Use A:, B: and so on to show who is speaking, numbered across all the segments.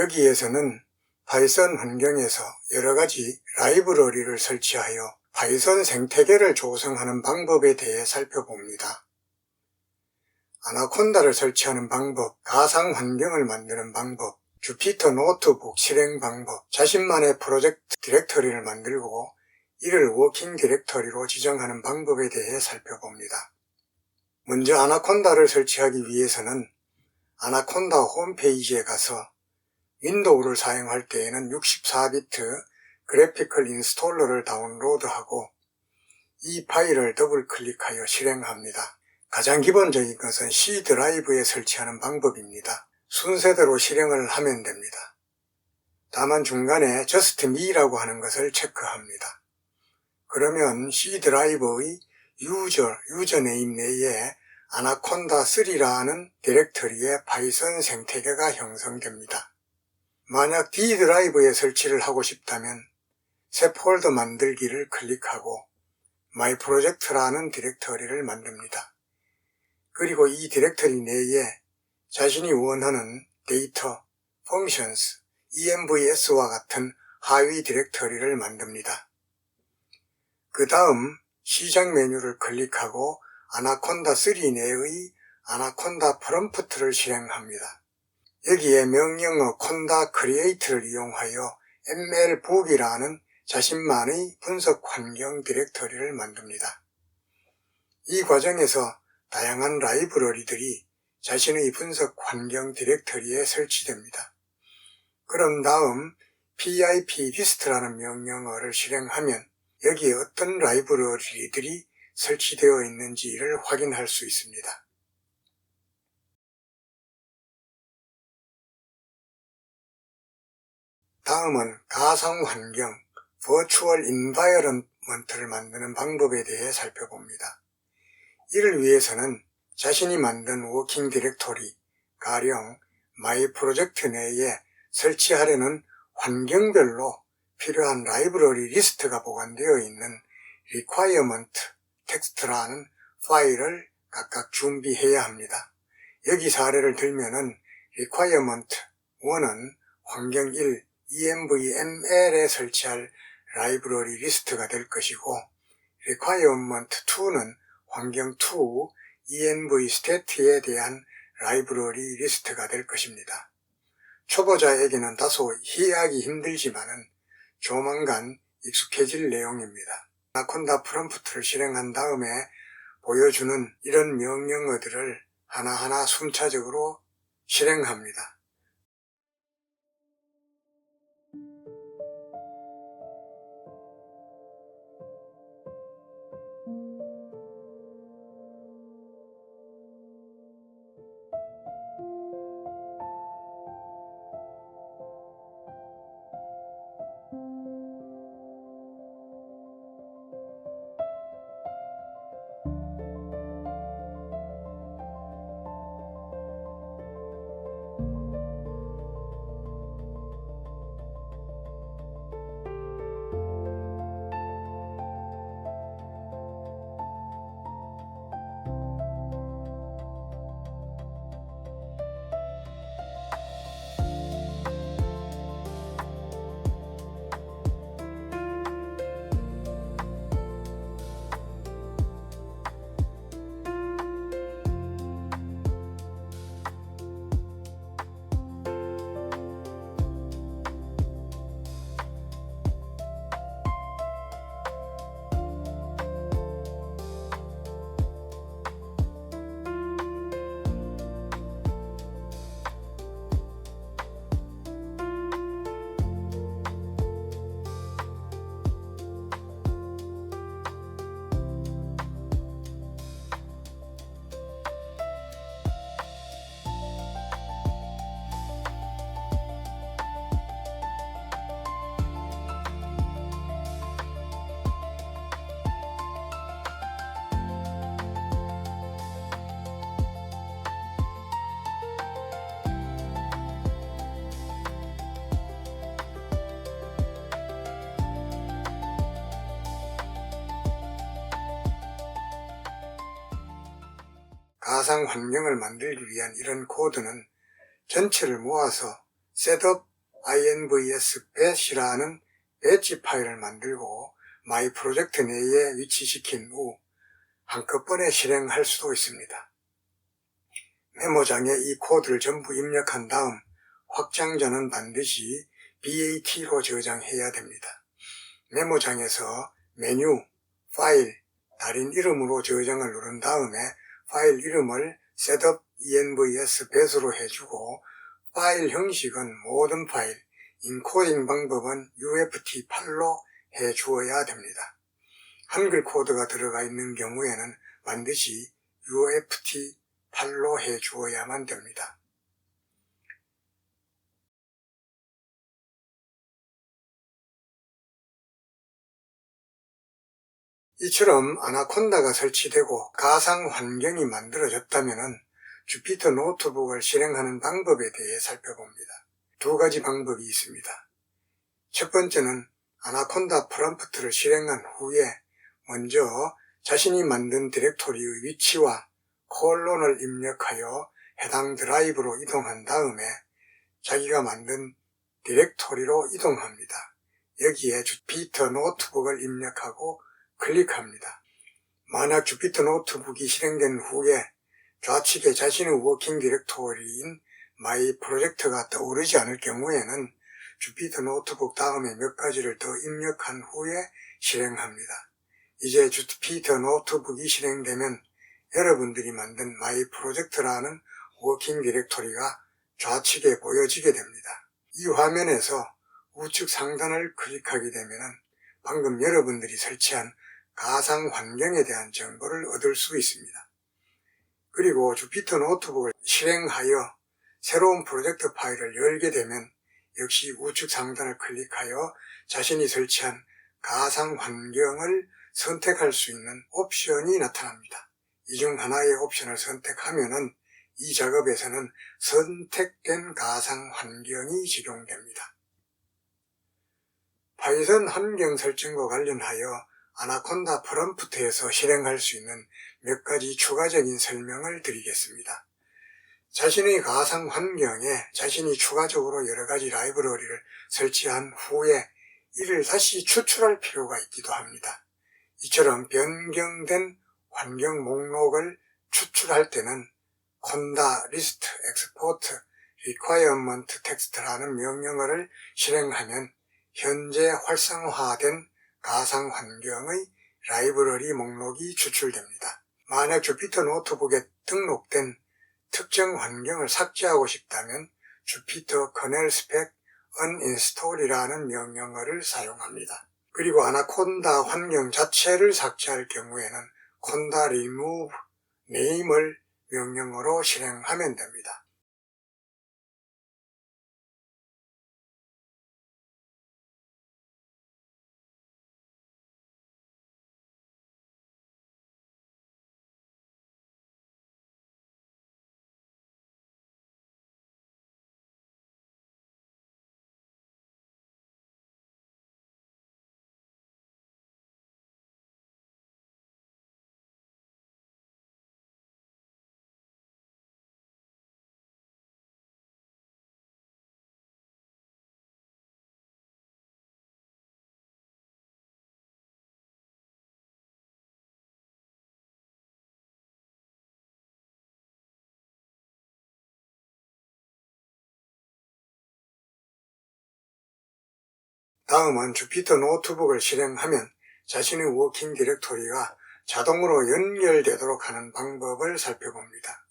A: 여기에서는 파이썬 환경에서 여러가지 라이브러리를 설치하여 파이썬 생태계를 조성하는 방법에 대해 살펴봅니다. 아나콘다를 설치하는 방법, 가상 환경을 만드는 방법, 주피터 노트북 실행 방법, 자신만의 프로젝트 디렉터리를 만들고 이를 워킹 디렉터리로 지정하는 방법에 대해 살펴봅니다. 먼저 아나콘다를 설치하기 위해서는 아나콘다 홈페이지에 가서 윈도우를 사용할 때에는 64비트 그래피컬 인스톨러를 다운로드하고 이 파일을 더블 클릭하여 실행합니다. 가장 기본적인 것은 C 드라이브에 설치하는 방법입니다. 순서대로 실행을 하면 됩니다. 다만 중간에 just me라고 하는 것을 체크합니다. 그러면 C 드라이브의 유저네임 내에 아나콘다3라는 디렉터리의 파이썬 생태계가 형성됩니다. 만약 D 드라이브에 설치를 하고 싶다면 새 폴더 만들기를 클릭하고 My Project라는 디렉터리를 만듭니다. 그리고 이 디렉터리 내에 자신이 원하는 데이터, functions, envs와 같은 하위 디렉터리를 만듭니다. 그 다음 시작 메뉴를 클릭하고 아나콘다3 내의 아나콘다 프롬프트를 실행합니다. 여기에 명령어 콘다 create를 이용하여 mlbook이라는 자신만의 분석 환경 디렉터리를 만듭니다. 이 과정에서 다양한 라이브러리들이 자신의 분석 환경 디렉터리에 설치됩니다. 그런 다음 pip list라는 명령어를 실행하면 여기에 어떤 라이브러리들이 설치되어 있는지를 확인할 수 있습니다. 다음은 가상 환경, Virtual Environment를 만드는 방법에 대해 살펴봅니다. 이를 위해서는 자신이 만든 워킹 디렉토리, 가령 My Project 내에 설치하려는 환경별로 필요한 라이브러리 리스트가 보관되어 있는 requirement text라는 파일을 각각 준비해야 합니다. 여기 사례를 들면은 requirement 1은 환경 1, envml에 설치할 라이브러리 리스트가 될 것이고 requirement 2는 환경 2, envstat에 대한 라이브러리 리스트가 될 것입니다. 초보자에게는 다소 이해하기 힘들지만은 조만간 익숙해질 내용입니다. 아나콘다 프롬프트를 실행한 다음에 보여주는 이런 명령어들을 하나하나 순차적으로 실행합니다. 가상 환경을 만들기 위한 이런 코드는 전체를 모아서 셋업 invs-batch이라는 배지 파일을 만들고 마이 프로젝트 내에 위치시킨 후 한꺼번에 실행할 수도 있습니다. 메모장에 이 코드를 전부 입력한 다음 확장자는 반드시 BAT로 저장해야 됩니다. 메모장에서 메뉴, 파일, 달인 이름으로 저장을 누른 다음에 파일 이름을 setup envs batch로 해주고 파일 형식은 모든 파일, 인코딩 방법은 UFT8로 해주어야 됩니다. 한글 코드가 들어가 있는 경우에는 반드시 UFT8로 해주어야만 됩니다. 이처럼 아나콘다가 설치되고 가상 환경이 만들어졌다면 주피터 노트북을 실행하는 방법에 대해 살펴봅니다. 두 가지 방법이 있습니다. 첫 번째는 아나콘다 프롬프트를 실행한 후에 먼저 자신이 만든 디렉토리의 위치와 콜론을 입력하여 해당 드라이브로 이동한 다음에 자기가 만든 디렉토리로 이동합니다. 여기에 주피터 노트북을 입력하고 클릭합니다. 만약 주피터 노트북이 실행된 후에 좌측에 자신의 워킹 디렉토리인 마이 프로젝트가 떠오르지 않을 경우에는 주피터 노트북 다음에 몇 가지를 더 입력한 후에 실행합니다. 이제 주피터 노트북이 실행되면 여러분들이 만든 마이 프로젝트라는 워킹 디렉토리가 좌측에 보여지게 됩니다. 이 화면에서 우측 상단을 클릭하게 되면 방금 여러분들이 설치한 가상 환경에 대한 정보를 얻을 수 있습니다. 그리고 주피터 노트북을 실행하여 새로운 프로젝트 파일을 열게 되면 역시 우측 상단을 클릭하여 자신이 설치한 가상 환경을 선택할 수 있는 옵션이 나타납니다. 이 중 하나의 옵션을 선택하면은 이 작업에서는 선택된 가상 환경이 적용됩니다. 파이썬 환경 설정과 관련하여 아나콘다 프롬프트에서 실행할 수 있는 몇 가지 추가적인 설명을 드리겠습니다. 자신의 가상 환경에 자신이 추가적으로 여러 가지 라이브러리를 설치한 후에 이를 다시 추출할 필요가 있기도 합니다. 이처럼 변경된 환경 목록을 추출할 때는 conda list export requirement text라는 명령어를 실행하면 현재 활성화된 가상 환경의 라이브러리 목록이 추출됩니다. 만약 주피터 노트북에 등록된 특정 환경을 삭제하고 싶다면 주피터 kernel spec uninstall이라는 명령어를 사용합니다. 그리고 아나콘다 환경 자체를 삭제할 경우에는 conda remove name을 명령어로 실행하면 됩니다. 다음은 주피터 노트북을 실행하면 자신의 워킹 디렉토리가 자동으로 연결되도록 하는 방법을 살펴봅니다.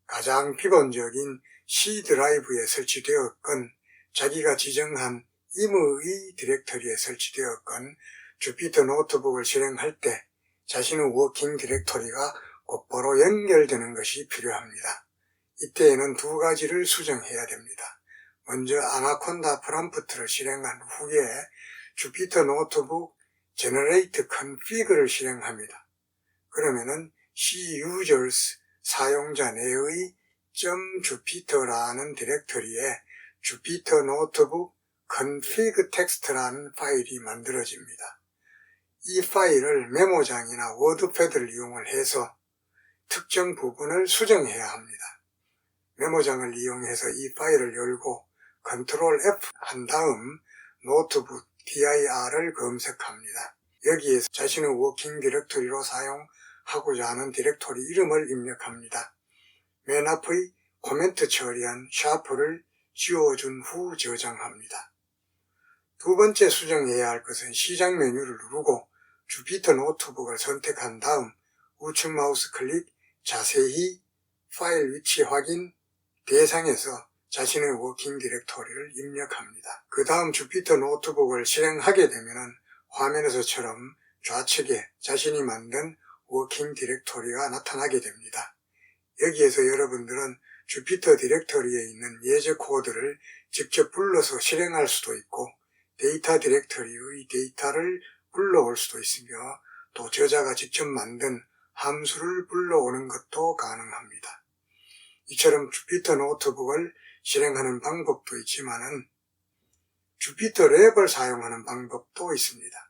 A: 가장 기본적인 C 드라이브에 설치되었건 자기가 지정한 임의 디렉터리에 설치되었건 주피터 노트북을 실행할 때 자신의 워킹 디렉토리가 곧바로 연결되는 것이 필요합니다. 이때에는 두 가지를 수정해야 됩니다. 먼저 아나콘다 프롬프트를 실행한 후에 주피터 노트북 generate config를 실행합니다. 그러면은 C users 사용자 내의 .jupyter라는 디렉터리에 주피터 노트북 config text라는 파일이 만들어집니다. 이 파일을 메모장이나 워드패드를 이용해서 특정 부분을 수정해야 합니다. 메모장을 이용해서 이 파일을 열고 컨트롤 F 한 다음 노트북 dir을 검색합니다. 여기에서 자신의 워킹 디렉토리로 사용하고자 하는 디렉토리 이름을 입력합니다. 맨 앞의 코멘트 처리한 샤프를 지워준 후 저장합니다. 두 번째 수정해야 할 것은 시작 메뉴를 누르고 주피터 노트북을 선택한 다음 우측 마우스 클릭 자세히 파일 위치 확인 대상에서 자신의 워킹 디렉토리를 입력합니다. 그 다음 주피터 노트북을 실행하게 되면 화면에서처럼 좌측에 자신이 만든 워킹 디렉토리가 나타나게 됩니다. 여기에서 여러분들은 주피터 디렉토리에 있는 예제 코드를 직접 불러서 실행할 수도 있고 데이터 디렉토리의 데이터를 불러올 수도 있으며 또 저자가 직접 만든 함수를 불러오는 것도 가능합니다. 이처럼 주피터 노트북을 실행하는 방법도 있지만은 주피터 랩을 사용하는 방법도 있습니다.